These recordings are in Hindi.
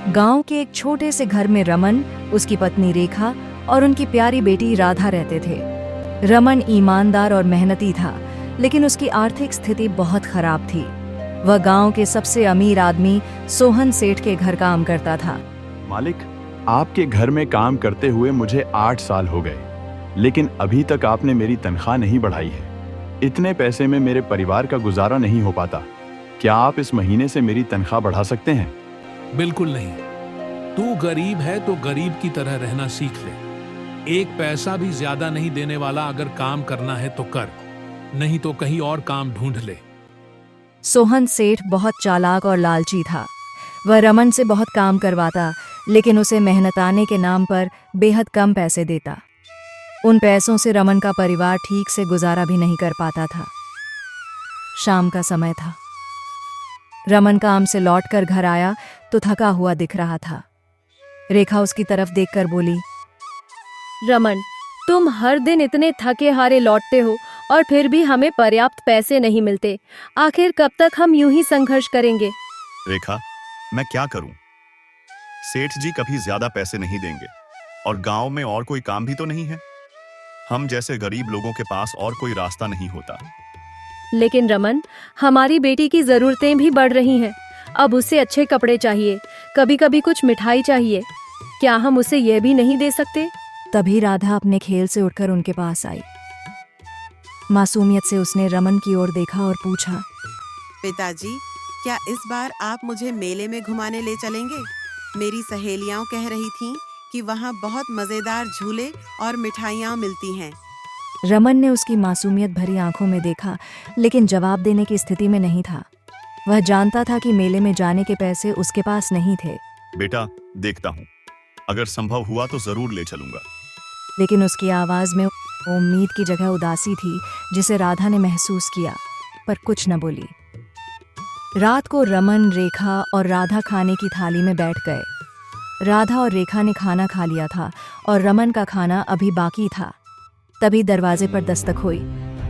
गांव के एक छोटे से घर में रमन, उसकी पत्नी रेखा और उनकी प्यारी बेटी राधा रहते थे। रमन ईमानदार और मेहनती था, लेकिन उसकी आर्थिक स्थिति बहुत खराब थी। वह गांव के सबसे अमीर आदमी सोहन सेठ के घर काम करता था। मालिक, आपके घर में काम करते हुए मुझे 8 साल हो गए, लेकिन अभी तक आपने मेरी तनख्वाह नहीं बढ़ाई है। इतने पैसे में मेरे परिवार का गुजारा नहीं हो पाता। क्या आप इस महीने से मेरी तनख्वाह बढ़ा सकते हैं? बिल्कुल नहीं। तू गरीब है तो गरीब की तरह रहना सीख ले। एक पैसा भी ज्यादा नहीं देने वाला अगर काम करना है तो कर, नहीं तो कहीं और काम ढूंढ ले। सोहन सेठ बहुत चालाक और लालची था। वह रमन से बहुत काम करवाता, लेकिन उसे मेहनताने के नाम पर बेहद कम पैसे देता। उन पैसों से रमन का परिवार ठीक से गुजारा भी नहीं कर पाता था। शाम का समय था। रमन काम से लौटकर घर आया तो थका हुआ दिख रहा था। रेखा उसकी तरफ देखकर बोली, रमन, तुम हर दिन इतने थके हारे लौटते हो और फिर भी हमें पर्याप्त पैसे नहीं मिलते। आखिर कब तक हम यूं ही संघर्ष करेंगे? रेखा, मैं क्या करूं? सेठ जी कभी ज्यादा पैसे नहीं देंगे और गांव में और कोई काम भी तो नहीं है। हम जैसे गरीब लोगों के पास और कोई रास्ता नहीं होता। लेकिन रमन, हमारी बेटी की जरूरतें भी बढ़ रही हैं। अब उसे अच्छे कपड़े चाहिए, कभी कभी कुछ मिठाई चाहिए। क्या हम उसे यह भी नहीं दे सकते? तभी राधा अपने खेल से उठकर उनके पास आई। मासूमियत से उसने रमन की ओर देखा और पूछा, पिताजी, क्या इस बार आप मुझे मेले में घुमाने ले चलेंगे? मेरी सहेलियां कह रही थीं कि वहाँ बहुत मजेदार झूले और मिठाइयाँ मिलती हैं। रमन ने उसकी मासूमियत भरी आंखों में देखा, लेकिन जवाब देने की स्थिति में नहीं था। वह जानता था कि मेले में जाने के पैसे उसके पास नहीं थे। बेटा, देखता हूँ, अगर संभव हुआ तो जरूर ले चलूंगा। लेकिन उसकी आवाज में उम्मीद की जगह उदासी थी, जिसे राधा ने महसूस किया, पर कुछ न बोली। रात को रमन, रेखा और राधा खाने की थाली में बैठ गए। राधा और रेखा ने खाना खा लिया था और रमन का खाना अभी बाकी था। तभी दरवाजे पर दस्तक हुई।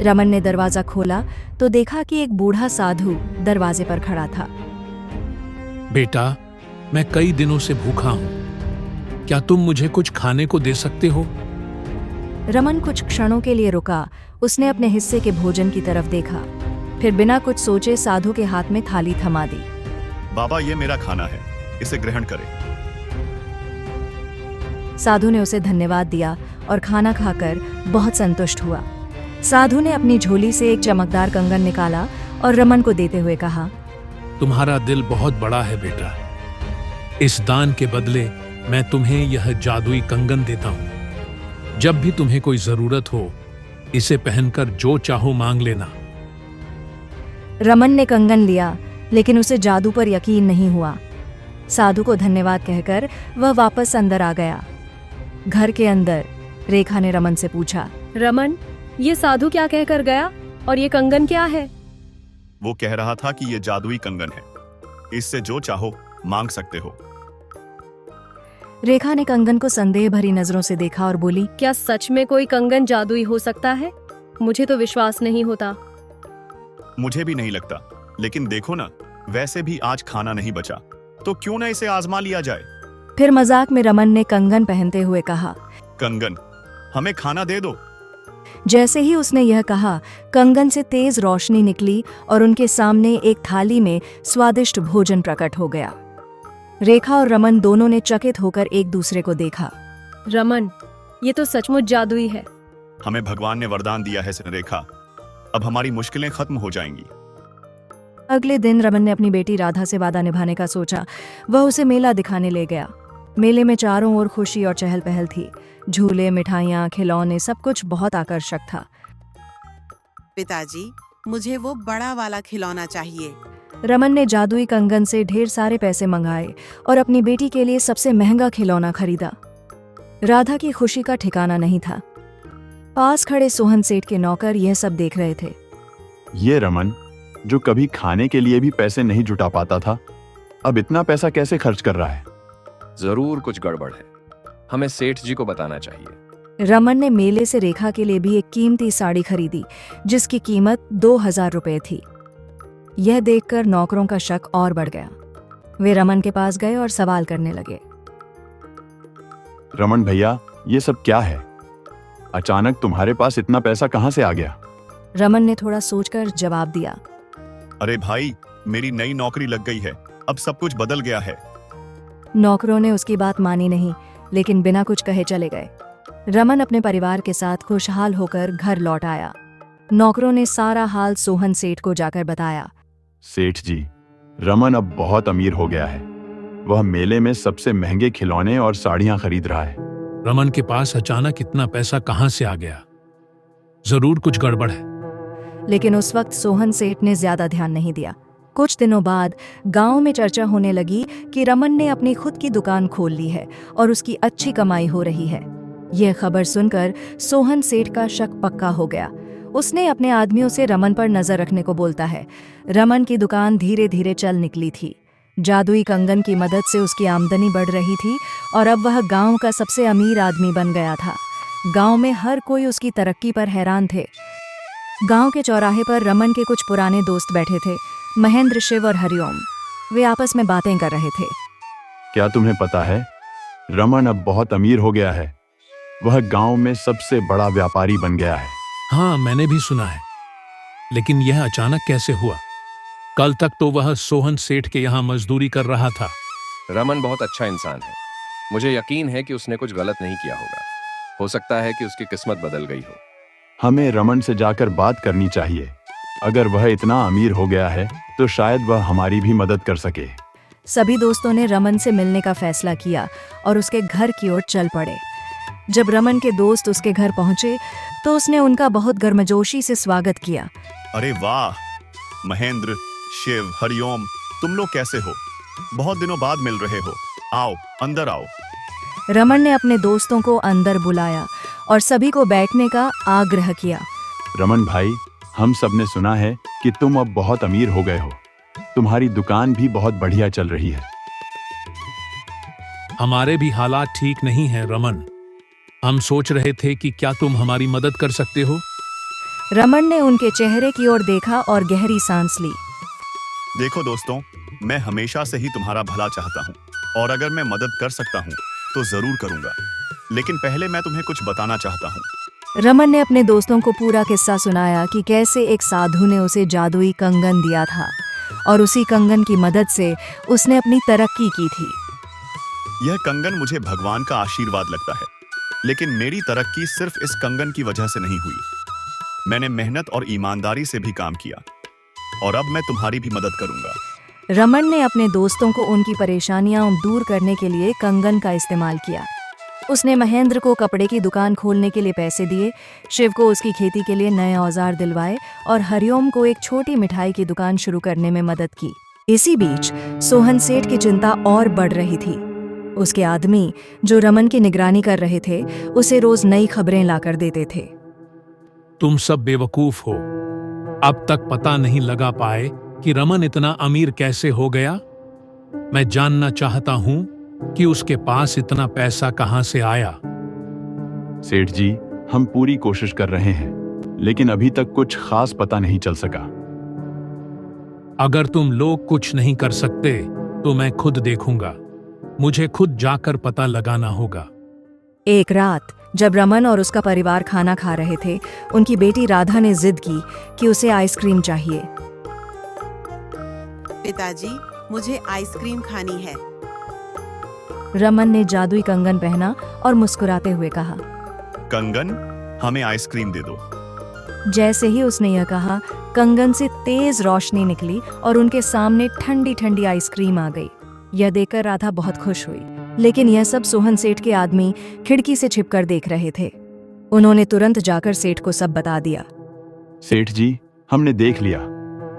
रमन ने दरवाजा खोला तो देखा कि एक बूढ़ा साधु दरवाजे पर खड़ा था। बेटा, मैं कई दिनों से भूखा हूं। क्या तुम मुझे कुछ खाने को दे सकते हो? रमन कुछ क्षणों के लिए रुका। उसने अपने हिस्से के भोजन की तरफ देखा, फिर बिना कुछ सोचे साधु के हाथ में थाली थमा दी। बाबा, ये मेरा खाना है, इसे ग्रहण करें। साधु ने उसे धन्यवाद दिया और खाना खाकर बहुत संतुष्ट हुआ। साधु ने अपनी झोली से एक चमकदार कंगन निकाला और रमन को देते हुए कहा, तुम्हारा दिल बहुत बड़ा है बेटा। इस दान के बदले मैं तुम्हें यह जादुई कंगन देता हूं। जब भी तुम्हें कोई जरूरत हो, इसे पहनकर जो चाहो मांग लेना। रमन ने कंगन लिया, लेकिन उसे जादू पर यकीन नहीं हुआ। साधु को धन्यवाद कहकर वह वापस अंदर आ गया। घर के अंदर रेखा ने रमन से पूछा, रमन, ये साधु क्या कहकर गया और ये कंगन क्या है? वो कह रहा था कि ये जादुई कंगन है, इससे जो चाहो मांग सकते हो। रेखा ने कंगन को संदेह भरी नजरों से देखा और बोली, क्या सच में कोई कंगन जादुई हो सकता है? मुझे तो विश्वास नहीं होता। मुझे भी नहीं लगता, लेकिन देखो ना, वैसे भी आज खाना नहीं बचा, तो क्यों ना इसे आजमा लिया जाए। फिर मजाक में रमन ने कंगन पहनते हुए कहा, कंगन, हमें खाना दे दो। जैसे ही उसने यह कहा, कंगन से तेज रोशनी निकली और उनके सामने एक थाली में स्वादिष्ट भोजन प्रकट हो गया। रेखा और रमन दोनों ने चकित होकर एक दूसरे को देखा। रमन, ये तो सचमुच जादुई है। हमें भगवान ने वरदान दिया है रेखा, अब हमारी मुश्किलें खत्म हो जाएंगी। अगले दिन रमन ने अपनी बेटी राधा से वादा निभाने का सोचा। वह उसे मेला दिखाने ले गया। मेले में चारों ओर खुशी और चहल पहल थी। झूले, मिठाइयाँ, खिलौने, सब कुछ बहुत आकर्षक था। पिताजी, मुझे वो बड़ा वाला खिलौना चाहिए। रमन ने जादुई कंगन से ढेर सारे पैसे मंगाए और अपनी बेटी के लिए सबसे महंगा खिलौना खरीदा। राधा की खुशी का ठिकाना नहीं था। पास खड़े सोहन सेठ के नौकर यह सब देख रहे थे। ये रमन, जो कभी खाने के लिए भी पैसे नहीं जुटा पाता था, अब इतना पैसा कैसे खर्च कर रहा है? जरूर कुछ गड़बड़ है, हमें सेठ जी को बताना चाहिए। रमन ने मेले से रेखा के लिए भी एक कीमती साड़ी खरीदी, जिसकी कीमत 2000 रुपए थी। यह देखकर नौकरों का शक और बढ़ गया। वे रमन के पास गए और सवाल करने लगे। रमन भैया, ये सब क्या है? अचानक तुम्हारे पास इतना पैसा कहाँ से आ गया? रमन ने थोड़ा सोचकर जवाब दिया। अरे भाई, मेरी नई नौकरी लग गई है, अब सब कुछ बदल गया है। नौकरों ने उसकी बात मानी नहीं, लेकिन बिना कुछ कहे चले गए। रमन अपने परिवार के साथ खुशहाल होकर घर लौट आया। नौकरों ने सारा हाल सोहन सेठ को जाकर बताया। सेठ जी, रमन अब बहुत अमीर हो गया है। वह मेले में सबसे महंगे खिलौने और साड़ियां खरीद रहा है। रमन के पास अचानक इतना पैसा कहाँ से आ गया? जरूर कुछ गड़बड़ है। लेकिन उस वक्त सोहन सेठ ने ज्यादा ध्यान नहीं दिया। कुछ दिनों बाद गांव में चर्चा होने लगी कि रमन ने अपनी खुद की दुकान खोल ली है और उसकी अच्छी कमाई हो रही है। यह खबर सुनकर सोहन सेठ का शक पक्का हो गया। उसने अपने आदमियों से रमन पर नजर रखने को बोलता है। रमन की दुकान धीरे धीरे चल निकली थी। जादुई कंगन की मदद से उसकी आमदनी बढ़ रही थी और अब वह गांव का सबसे अमीर आदमी बन गया था। गांव में हर कोई उसकी तरक्की पर हैरान थे। गांव के चौराहे पर रमन के कुछ पुराने दोस्त बैठे थे, महेंद्र, शिव और हरिओम। वे आपस में बातें कर रहे थे। क्या तुम्हें पता है, रमन अब बहुत अमीर हो गया है। वह गांव में सबसे बड़ा व्यापारी बन गया है। हाँ, मैंने भी सुना है, लेकिन यह अचानक कैसे हुआ? कल तक तो वह सोहन सेठ के यहाँ मजदूरी कर रहा था। रमन बहुत अच्छा इंसान है। मुझे यकीन है कि उसने कुछ गलत नहीं किया होगा। हो सकता है कि उसकी किस्मत बदल गई हो। हमें रमन से जाकर बात करनी चाहिए। अगर वह इतना अमीर हो गया है तो शायद वह हमारी भी मदद कर सके। सभी दोस्तों ने रमन से मिलने का फैसला किया और उसके घर की ओर चल पड़े। जब रमन के दोस्त उसके घर पहुंचे तो उसने उनका बहुत गर्मजोशी से स्वागत किया। अरे वाह, महेंद्र, शिव, हरिओम, तुम लोग कैसे हो? बहुत दिनों बाद मिल रहे हो। आओ, अंदर आओ। रमन ने अपने दोस्तों को अंदर बुलाया और सभी को बैठने का आग्रह किया। रमन भाई, हम सब ने सुना है कि तुम अब बहुत अमीर हो गए हो। तुम्हारी दुकान भी बहुत बढ़िया चल रही है। हमारे भी हालात ठीक नहीं हैं रमन। हम सोच रहे थे कि क्या तुम हमारी मदद कर सकते हो? रमन ने उनके चेहरे की ओर देखा और गहरी सांस ली। देखो दोस्तों, मैं हमेशा से ही तुम्हारा भला चाहता हूँ और अगर मैं मदद कर सकता हूँ तो जरूर करूँगा। लेकिन पहले मैं तुम्हें कुछ बताना चाहता हूँ। रमन ने अपने दोस्तों को पूरा किस्सा सुनाया कि कैसे एक साधु ने उसे जादुई कंगन दिया था और उसी कंगन की मदद से उसने अपनी तरक्की की थी। यह कंगन मुझे भगवान का आशीर्वाद लगता है, लेकिन मेरी तरक्की सिर्फ इस कंगन की वजह से नहीं हुई। मैंने मेहनत और ईमानदारी से भी काम किया और अब मैं तुम्हारी भी मदद करूंगा। रमन ने अपने दोस्तों को उनकी परेशानियां दूर करने के लिए कंगन का इस्तेमाल किया। उसने महेंद्र को कपड़े की दुकान खोलने के लिए पैसे दिए, शिव को उसकी खेती के लिए नए औजार दिलवाए और हरिओम को एक छोटी मिठाई की दुकान शुरू करने में मदद की। इसी बीच सोहन सेठ की चिंता और बढ़ रही थी। उसके आदमी, जो रमन की निगरानी कर रहे थे, उसे रोज नई खबरें लाकर देते थे। तुम सब बेवकूफ हो। अब तक पता नहीं लगा पाए कि रमन इतना अमीर कैसे हो गया। मैं जानना चाहता हूं कि उसके पास इतना पैसा कहां से आया। सेठ जी, हम पूरी कोशिश कर रहे हैं, लेकिन अभी तक कुछ खास पता नहीं चल सका। अगर तुम लोग कुछ नहीं कर सकते तो मैं खुद देखूंगा। मुझे खुद जाकर पता लगाना होगा। एक रात जब रमन और उसका परिवार खाना खा रहे थे, उनकी बेटी राधा ने जिद की कि उसे आइसक्रीम चाहिए। पिताजी, मुझे आइसक्रीम खानी है। रमन ने जादुई कंगन पहना और मुस्कुराते हुए कहा। कंगन, हमें आइसक्रीम दे दो। जैसे ही उसने यह कहा, कंगन से तेज रोशनी निकली और उनके सामने ठंडी ठंडी आइसक्रीम आ गई। यह देखकर राधा बहुत खुश हुई, लेकिन यह सब सोहन सेठ के आदमी खिड़की से छिपकर देख रहे थे। उन्होंने तुरंत जाकर सेठ को सब बता दिया। सेठ जी, हमने देख लिया।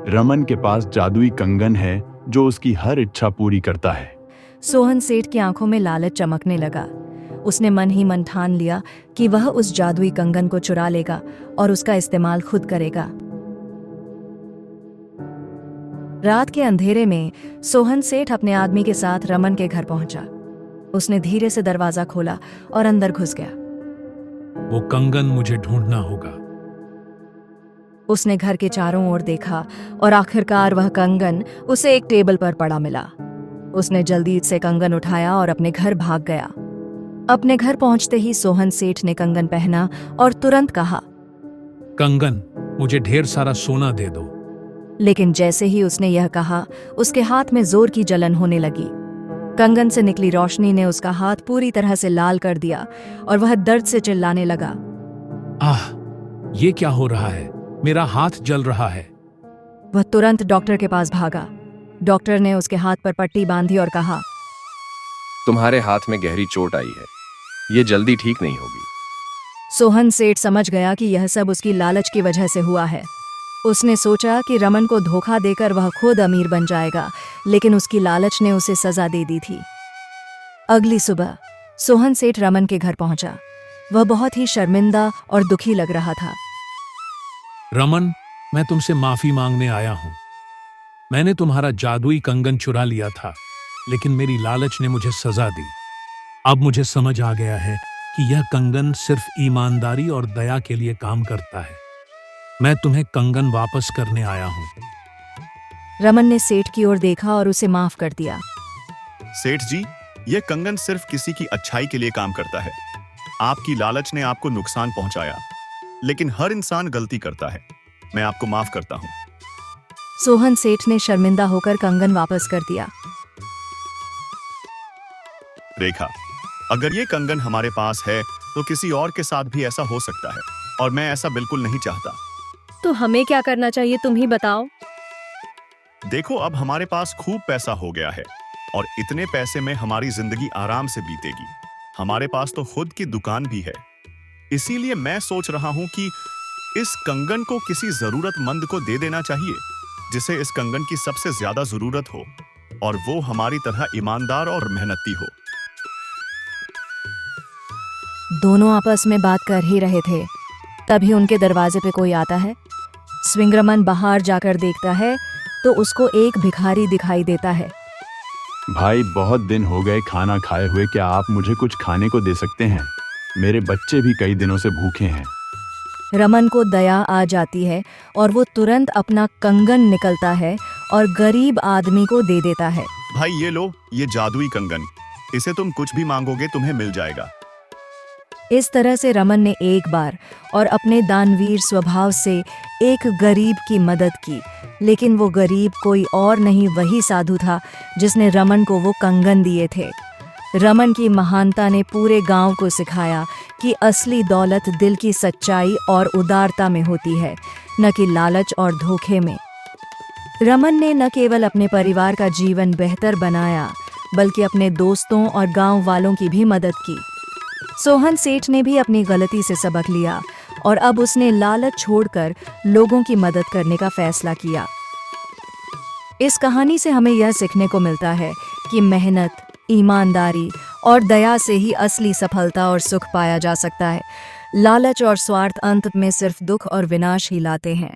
रमन के पास जादुई कंगन है जो उसकी हर इच्छा पूरी करता है। सोहन सेठ की आंखों में लालच चमकने लगा। उसने मन ही मन ठान लिया कि वह उस जादुई कंगन को चुरा लेगा और उसका इस्तेमाल खुद करेगा। रात के अंधेरे में सोहन सेठ अपने आदमी के साथ रमन के घर पहुंचा। उसने धीरे से दरवाजा खोला और अंदर घुस गया। वो कंगन मुझे ढूंढना होगा। उसने घर के चारों ओर देखा और आखिरकार वह कंगन उसे एक टेबल पर पड़ा मिला। उसने जल्दी से कंगन उठाया और अपने घर भाग गया। अपने घर पहुंचते ही सोहन सेठ ने कंगन पहना और तुरंत कहा, कंगन, मुझे ढेर सारा सोना दे दो। लेकिन जैसे ही उसने यह कहा, उसके हाथ में जोर की जलन होने लगी। कंगन से निकली रोशनी ने उसका हाथ पूरी तरह से लाल कर दिया और वह दर्द से चिल्लाने लगा। आह, ये क्या हो रहा है? मेरा हाथ जल रहा है। वह तुरंत डॉक्टर के पास भागा। डॉक्टर ने उसके हाथ पर पट्टी बांधी और कहा, तुम्हारे हाथ में गहरी चोट आई है, ये जल्दी ठीक नहीं होगी। सोहन सेठ समझ गया कि यह सब उसकी लालच की वजह से हुआ है। उसने सोचा कि रमन को धोखा देकर वह खुद अमीर बन जाएगा, लेकिन उसकी लालच ने उसे सजा दे दी थी। अगली सुबह सोहन सेठ रमन के घर पहुंचा। वह बहुत ही शर्मिंदा और दुखी लग रहा था। रमन, मैं तुमसे माफी मांगने आया हूं। मैंने तुम्हारा जादुई कंगन चुरा लिया था, लेकिन मेरी लालच ने मुझे सजा दी। अब मुझे समझ आ गया है कि यह कंगन सिर्फ ईमानदारी और दया के लिए काम करता है। मैं तुम्हें कंगन वापस करने आया हूं। रमन ने सेठ की ओर देखा और उसे माफ कर दिया। सेठ जी, यह कंगन सिर्फ किसी की अच्छाई के लिए काम करता है। आपकी लालच ने आपको नुकसान पहुंचाया, लेकिन हर इंसान गलती करता है। मैं आपको माफ करता हूं। सोहन सेठ ने शर्मिंदा होकर कंगन वापस कर दिया। रेखा, अगर ये कंगन हमारे पास है तो किसी और के साथ भी ऐसा हो सकता है, और मैं ऐसा बिल्कुल नहीं चाहता। तो हमें क्या करना चाहिए, तुम ही बताओ। देखो, अब हमारे पास खूब पैसा हो गया है और इतने पैसे में हमारी जिंदगी आराम से बीतेगी। हमारे पास तो खुद की दुकान भी है। इसीलिए मैं सोच रहा हूं कि इस कंगन को किसी जरूरतमंद को दे देना चाहिए, जिसे इस कंगन की सबसे ज्यादा जरूरत हो, और वो हमारी तरह ईमानदार और मेहनती हो। दोनों आपस में बात कर ही रहे थे, तभी उनके दरवाजे पे कोई आता है। स्विंगरमन बाहर जाकर देखता है तो उसको एक भिखारी दिखाई देता है। भाई, बहुत दिन हो गए खाना खाए हुए, क्या आप मुझे कुछ खाने को दे सकते हैं? मेरे बच्चे भी कई दिनों से भूखे हैं। रमन को दया आ जाती है और वो तुरंत अपना कंगन निकलता है और गरीब आदमी को दे देता है। भाई, ये लो, ये जादुई कंगन। इसे तुम कुछ भी मांगोगे तुम्हें मिल जाएगा। इस तरह से रमन ने एक बार और अपने दानवीर स्वभाव से एक गरीब की मदद की, लेकिन वो गरीब कोई और नहीं, वही साधु था जिसने रमन को वो कंगन दिए थे। रमन की महानता ने पूरे गांव को सिखाया कि असली दौलत दिल की सच्चाई और उदारता में होती है, न कि लालच और धोखे में। रमन ने न केवल अपने परिवार का जीवन बेहतर बनाया, बल्कि अपने दोस्तों और गांव वालों की भी मदद की। सोहन सेठ ने भी अपनी गलती से सबक लिया और अब उसने लालच छोड़कर लोगों की मदद करने का फैसला किया। इस कहानी से हमें यह सीखने को मिलता है कि मेहनत, ईमानदारी और दया से ही असली सफलता और सुख पाया जा सकता है। लालच और स्वार्थ अंत में सिर्फ दुख और विनाश ही लाते हैं।